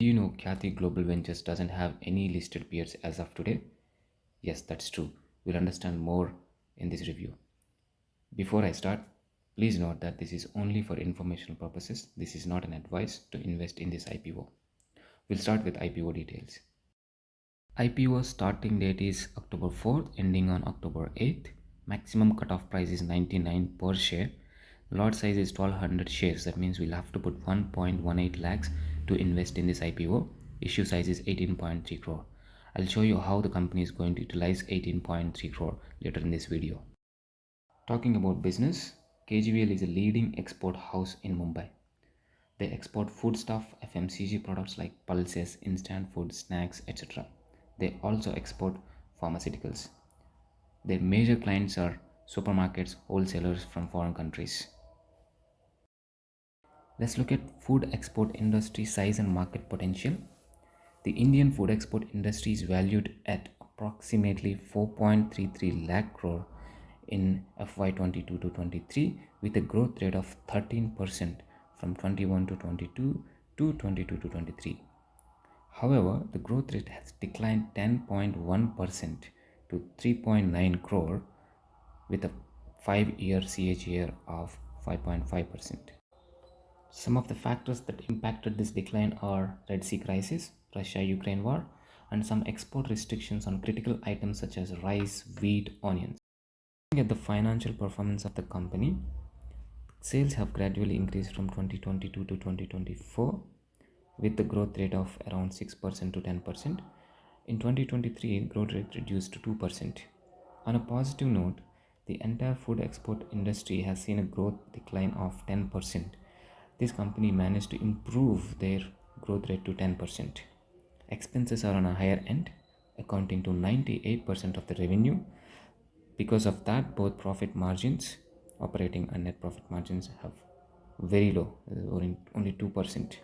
Do you know Khyati Global Ventures doesn't have any listed peers as of today? Yes, that's true. We'll understand more in this review. Before I start, please note that this is only for informational purposes. This is not an advice to invest in this IPO. We'll start with IPO details. IPO starting date is October 4th, ending on October 8th. Maximum cutoff price is 99 per share. Lot size is 1200 shares. That means we'll have to put 1.18 lakhs to invest in this IPO. Issue size is 18.3 crore. I'll show you how the company is going to utilize 18.3 crore later in this video. Talking about business, KGVL is a leading export house in Mumbai. They export foodstuff, FMCG products like pulses, instant food, snacks, etc. They also export pharmaceuticals. Their major clients are supermarkets, wholesalers from foreign countries. Let's look at food export industry size and market potential. The Indian food export industry is valued at approximately 4.33 lakh crore in FY22 to 23 with a growth rate of 13% from 21 to 22 to 22 to 23. However, the growth rate has declined 10.1% to 3.9 crore with a 5-year CAGR of 5.5%. Some of the factors that impacted this decline are Red Sea crisis, Russia-Ukraine war, and some export restrictions on critical items such as rice, wheat, onions. Looking at the financial performance of the company, sales have gradually increased from 2022 to 2024 with the growth rate of around 6% to 10%. In 2023, growth rate reduced to 2%. On a positive note, the entire food export industry has seen a growth decline of 10%. This company managed to improve their growth rate to 10%. Expenses are on a higher end, accounting to 98% of the revenue. Because of that, both profit margins, operating and net profit margins, have very low, only 2%.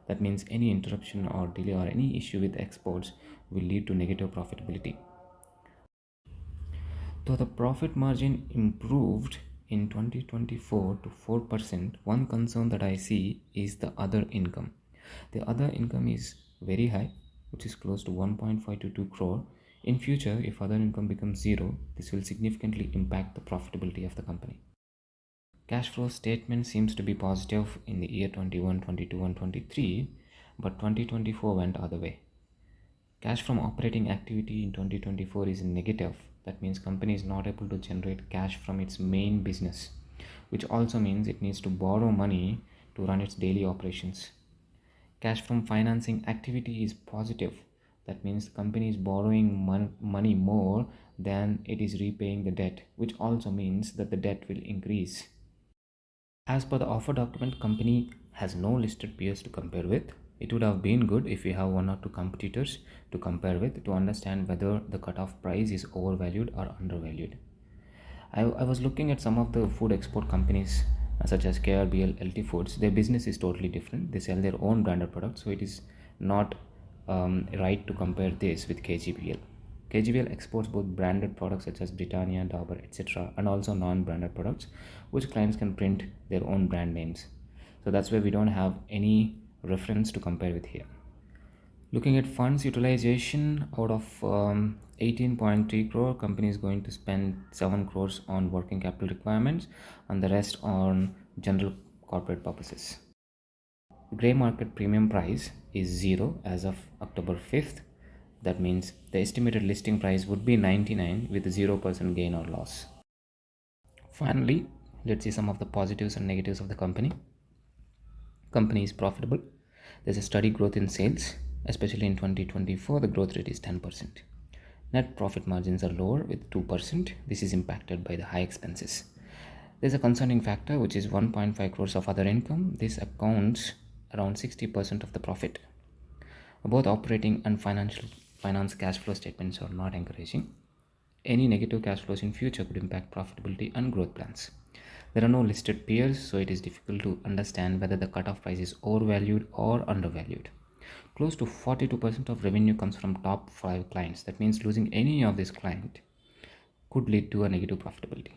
That means any interruption or delay or any issue with exports will lead to negative profitability. Though the profit margin improved in 2024 to 4%, one concern that I see is the other income. The other income is very high, which is close to 1.5 to 2 crore. In future, if other income becomes zero, this will significantly impact the profitability of the company. Cash flow statement seems to be positive in the year 21, 22 and 23, but 2024 went other way. Cash from operating activity in 2024 is negative. That means company is not able to generate cash from its main business, which also means it needs to borrow money to run its daily operations. Cash from financing activity is positive. That means the company is borrowing money more than it is repaying the debt, which also means that the debt will increase. As per the offer document, company has no listed peers to compare with. It would have been good if we have one or two competitors to compare with to understand whether the cutoff price is overvalued or undervalued. I was looking at some of the food export companies such as KRBL, LT Foods. Their business is totally different. They sell their own branded products, so it is not right to compare this with KGBL. KGBL exports both branded products such as Britannia, Dabur, etc., and also non-branded products, which clients can print their own brand names. So that's why we don't have any reference to compare with here. Looking at funds utilization, out of 18.3 crore, company is going to spend 7 crores on working capital requirements and the rest on general corporate purposes. The grey market premium price is 0 as of October 5th. That means the estimated listing price would be 99 with 0% gain or loss. Finally, let's see some of the positives and negatives of the company. Company is profitable. There's a steady growth in sales, especially in 2024. The growth rate is 10%. Net profit margins are lower with 2%. This is impacted by the high expenses. There's a concerning factor which is 1.5 crores of other income. This accounts around 60% of the profit. Both operating and finance cash flow statements are not encouraging. Any negative cash flows in future could impact profitability and growth plans. There are no listed peers, so it is difficult to understand whether the cutoff price is overvalued or undervalued. Close to 42% of revenue comes from top 5 clients. That means losing any of this client could lead to a negative profitability.